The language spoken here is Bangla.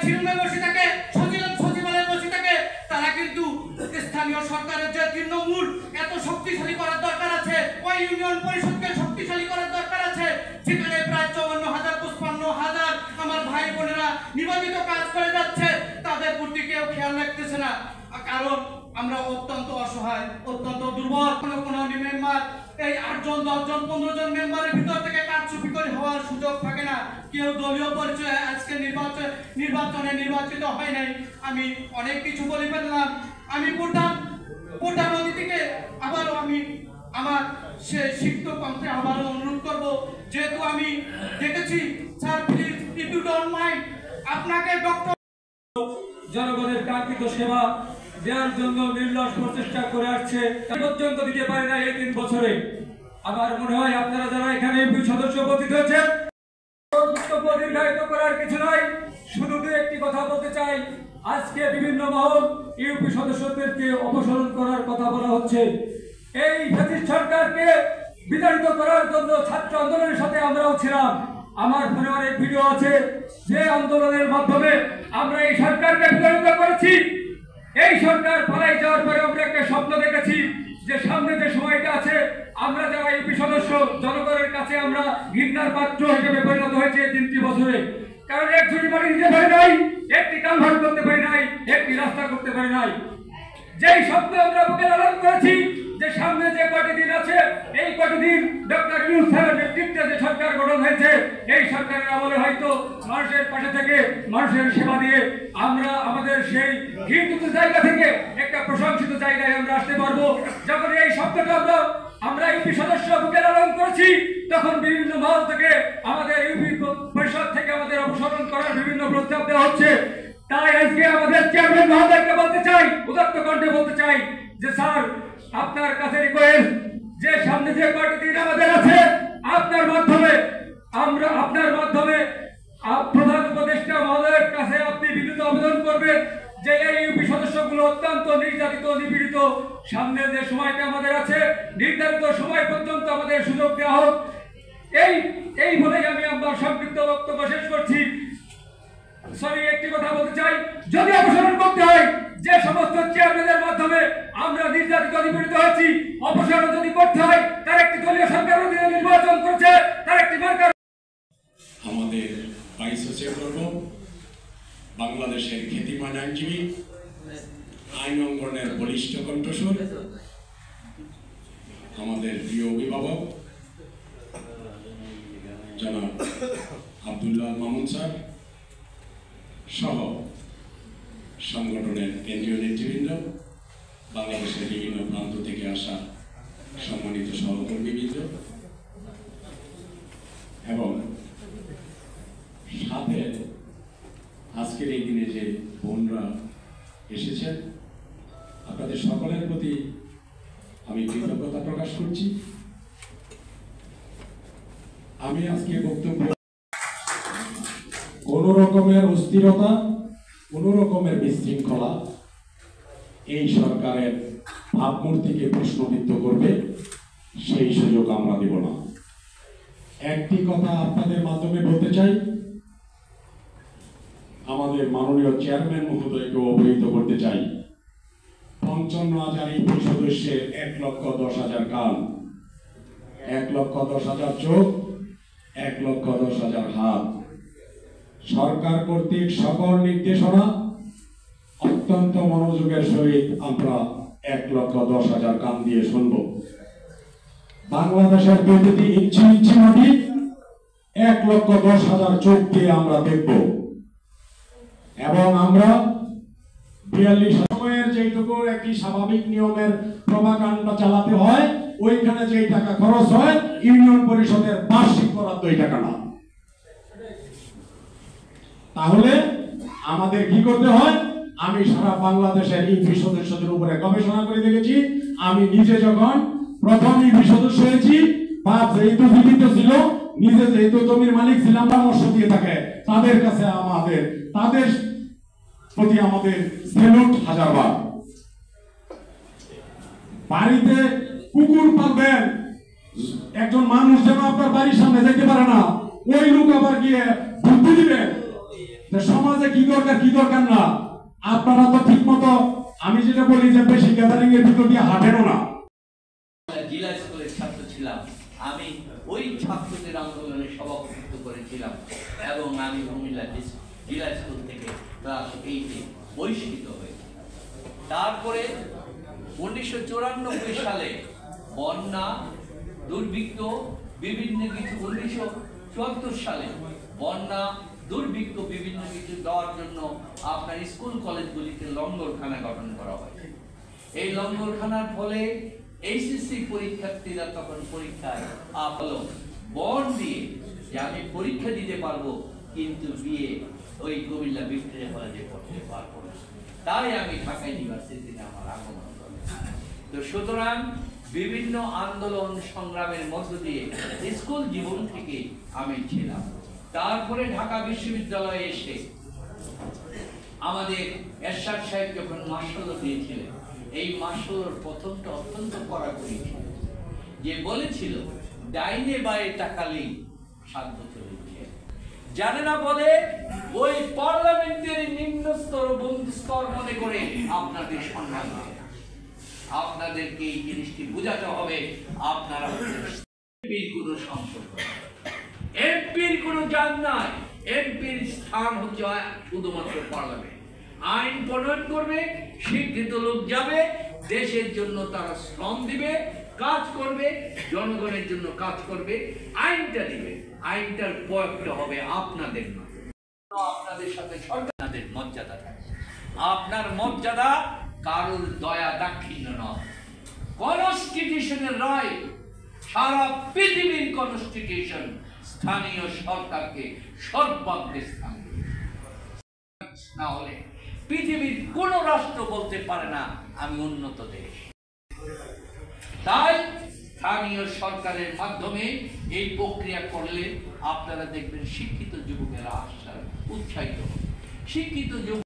প্রেসিডিয়ামে বসে থাকে, সচিবালয়ে বসে থাকে, তারা কিন্তু স্থানীয় সরকারের যে তৃণমূল এত শক্তিশালী করার দরকার আছে, ওই ইউনিয়ন পরিষদকে শক্তিশালী করার দরকার আছে, সেখানে প্রায় 54,000-55,000 আমার ভাই বোনেরা নিবন্ধিত কাজ করে যাচ্ছে, তাদের প্রতি কেউ খেয়াল রাখতেছে না। কারণ আমরা অত্যন্ত অসহায়, অত্যন্ত দুর্বল। কোনো মেম্বার এই 8 জন 10 জন 15 জন মেম্বারের ভিতর থেকে কারচুপি করে হওয়ার সুযোগ থাকে না। কেউ দলীয় পরিচয়ে আজকে নির্বাচনে নির্বাচিত হয় নাই। আমি অনেক কিছু বলে ফেললাম। আমি পোটা নদী থেকে আবারও আমি আমার সে সিক্ত পন্থে আবারও অনুরোধ করব, যেহেতু আমি দেখেছি, sir please if you don't mind, আপনাকে ডক্টর জনগণের কাঙ্ক্ষিত সেবা দেওয়ার জন্য নির্লস প্রচেষ্টা করে আসছে, পর্যন্ত দিতে পারে না এই 3 বছরে। আমার মনে হয় আপনারা যারা এখানে সদস্য উপস্থিত হয়েছেন, দীর্ঘায়িত করার কিছু নাই, শুধু একটি কথা বলতে চাই। আজকে বিভিন্ন মহল ইউপি সদস্যদেরকে অপসারণ করার কথা বলা হচ্ছে। এই ফ্যাসিস্ট সরকারকে বিতাড়িত করার জন্য ছাত্র আন্দোলনের সাথে আমরাও ছিলাম। আমার ফোনে অনেক ভিডিও আছে, যে আন্দোলনের মাধ্যমে আমরা এই সরকারকে বিতাড়িত করেছি। এই সরকার পালাই যাওয়ার পরে আমরা একটা স্বপ্ন দেখেছি যে সামনে যে সময়টা আছে, আমরা যারা ইউপি সদস্য জনগণের কাছে আমরা ঘৃণার পাত্র হিসেবে পরিণত হয়েছে 3টি বছরে। কারণ এক ঝুড়ি বাড়ি দিতে পারি নাই, একটি কালভার্ট করতে পারি নাই, একটি রাস্তা করতে পারি নাই। যেই স্বপ্ন আমরা বুকে লালন করেছি যে সামনে যে কটি দিন আছে, এই কটি দিন ডক্টর ইউনূস স্যারের নেতৃত্বে যে সরকার গঠন হয়েছে, এই সরকারের আমলে হয়তো মানুষের পাশে থেকে মানুষের সেবা দিয়ে আমরা আমাদের সেই ঘৃণিত জায়গা থেকে একটা প্রশংসিত জায়গায় আমরা আসতে পারবো। যখন এই শব্দটা আমরা ইউপি সদস্য বুকে লালন করেছি, তখন বিভিন্ন মহল থেকে আমাদের ইউপি পরিষদ থেকে আমাদের অপসারণ করার বিভিন্ন প্রস্তাব দেওয়া হচ্ছে। তাই আজকে আমাদের চেয়ারম্যান মহোদয়কে বলতে চাই, উদাত্ত কণ্ঠে বলতে চাই যে স্যার, আপনার কাছে রিকোয়েস্ট যে সামনে যে কয়েকটি দিন আমাদের আছে, আপনার মাধ্যমে প্রধান উপদেষ্টা মহোদয়ের কাছে আপনি বিনীত আবেদন করবেন যে এই ইউপি সদস্যগুলো অত্যন্ত নির্যাতিত, নিপীড়িত। সামনে যে সময়টা আমাদের আছে, নির্ধারিত সময় পর্যন্ত আমাদের সুযোগ দেওয়া হোক। এই বলেই আমি আমার সংক্ষিপ্ত বক্তব্য শেষ করছি। একটি কথা বলতে চাই, যদি অপসারণ করতে হয়, যে সমস্ত চেয়ারম্যানের মাধ্যমে আমরা নির্যাতিত, নিপীড়িত হয়েছি, অপসারণ যদি করতে হয়, তার একটি দলীয় সরকার অধীনে নির্বাচন করছে, তার একটি মার্কার। আমাদের 22 সেপ্টেম্বর বাংলাদেশের খ্যাতিমান আইনজীবী, আইন অঙ্গনের বলিষ্ঠ কণ্ঠস্বর, আমাদের প্রিয় অভিভাবক জনাব আব্দুল্লাহ মামুন স্যার সহ সংগঠনের কেন্দ্রীয় নেতৃবৃন্দ, বাংলাদেশের বিভিন্ন প্রান্ত থেকে আসা সম্মানিত সহকর্মীবৃন্দ এবং সাথে আজকের এই দিনে যে বোনরা এসেছেন, আপনাদের সকলের প্রতি আমি কৃতজ্ঞতা প্রকাশ করছি। আমি আজকে বক্তব্য কোন রকমের অস্থিরতা, কোন রকমের বিশৃঙ্খলা এই সরকারের ভাবমূর্তিকে প্রশ্নবিদ্ধ করবে, সেই সুযোগ আমরা দেব না। একটি কথা আপনাদের মাধ্যমে বলতে চাই, আমাদের মাননীয় চেয়ারম্যান মহোদয়কে অবহিত করতে চাই, 55,000 ইউপি সদস্যের 1,10,000 কান, 1,10,000 চোখ, 1,10,000 হাত। সরকার কর্তৃক সকল নির্দেশনা অত্যন্ত মনোযোগের সহিত আমরা 1,10,000 কান দিয়ে শুনব। বাংলাদেশের প্রতিটি ইঞ্চি ইঞ্চি মাটি 1,10,000 চোখ দিয়ে আমরা দেখব এবং আমরা 42 সময়ের যেটুকু একটি স্বাভাবিক নিয়মের প্রপাগান্ডা চালাতে হয়, ওইখানে যে টাকা খরচ হয় ইউনিয়ন পরিষদের বার্ষিক বরাদ্দ এই টাকা না। তাহলে আমাদের কি করতে হয়? আমি সারা বাংলাদেশের ইউপি সদস্যদের উপরে গবেষণা করে দেখেছি। আমি নিজে যখন প্রথম ইউপি সদস্য হয়েছি, বাপ যেহেতু জীবিত ছিল, নিজে যেহেতু জমির মালিক ছিলাম, পরামর্শ দিয়ে থাকে, তাদের কাছে তাদের প্রতি আমাদের সেলুট হাজারবার। বাড়িতে কুকুর পালবেন, একজন মানুষ যেন আপনার বাড়ির সামনে যেতে পারে না, ওই লোক আবার গিয়ে বুদ্ধি দিবেন যে সমাজে কি দরকার না। আপনারা তো ঠিক মতো, আমি যেটা বলি যে বেশি গ্যাদারিং এর ভিতর দিয়ে হাঁটেনও না। জেলা স্কুলের ছাত্র ছিলাম, আমি ওই ছাত্রদের আন্দোলনে সভাপতিত্ব করেছিলাম এবং আমি কুমিল্লা জেলা স্কুল থেকে ক্লাস 8-এ বহিষ্কৃত হয়েছি। তারপরে 1994 সালে বন্যা, দুর্ভিক্ষ, বিভিন্ন কিছু 1974 সালে বন্যা, দুর্ভিক্ষ, বিভিন্ন কিছু দেওয়ার জন্য আপনার স্কুল কলেজগুলিতে লঙ্গরখানা গঠন করা হয়। এই লঙ্গরখানার ফলে এইচএসসি পরীক্ষার্থীরা তখন পরীক্ষায় হলো বন্ড দিয়ে যে আমি পরীক্ষা দিতে পারবো, কিন্তু বিয়ে ওই কুমিল্লা ভিক্টোরিয়া কলেজে পড়তে পারবো না। তাই আমি ঢাকা ইউনিভার্সিটিতে আমার আগমন করি। তো সুতরাং বিভিন্ন আন্দোলন সংগ্রামের মধ্য দিয়ে স্কুল জীবন থেকে আমি ছিলাম। তারপরে ঢাকা বিশ্ববিদ্যালয়ে এসে আমাদের এরশাদ সাহেব যখন মার্শাল দিয়েছিলেন, এই মার্শালের প্রথমটা অত্যন্ত কড়াকড়ি ছিল, যে বলেছিল ডাইনে বায়ে তাকালেই 7 বছর জানে না বলে ওই পার্লামেন্টের নিম্ন স্তর বন্ধু স্তর মনে করে আপনাদের সম্মান দেয়। আপনাদেরকে এই জিনিসটি বোঝাতে হবে, আপনারা এমপির কোনো সম্পর্ক, এমপির কোনো জান নাই। এমপির স্থান হচ্ছে শুধুমাত্র পার্লামেন্ট। আইন প্রণয়ন করবে, শিক্ষিত লোক যাবে, দেশের জন্য তারা শ্রম দিবে, কাজ করবে, জনগণের জন্য কাজ করবে, আইনটা দিবে। আইনটার প্রয়োগটা হবে আপনাদের মাধ্যমে। আপনাদের সাথে সরকারের মর্যাদা থাকে। আপনার মর্যাদা কারোর দয়া দাক্ষিণ্য নয়। কনস্টিটিউশনের রায়, সারা পৃথিবীর কনস্টিটিউশন স্থানীয় সরকারকে সর্বাগ্রে স্থান না হলে পৃথিবীর কোন রাষ্ট্র বলতে পারে না আমি উন্নত দেশ। তাই স্থানীয় সরকারের মাধ্যমে এই প্রক্রিয়া করলে আপনারা দেখবেন শিক্ষিত যুবকেরা উৎসাহিত হবে। শিক্ষিত যুবক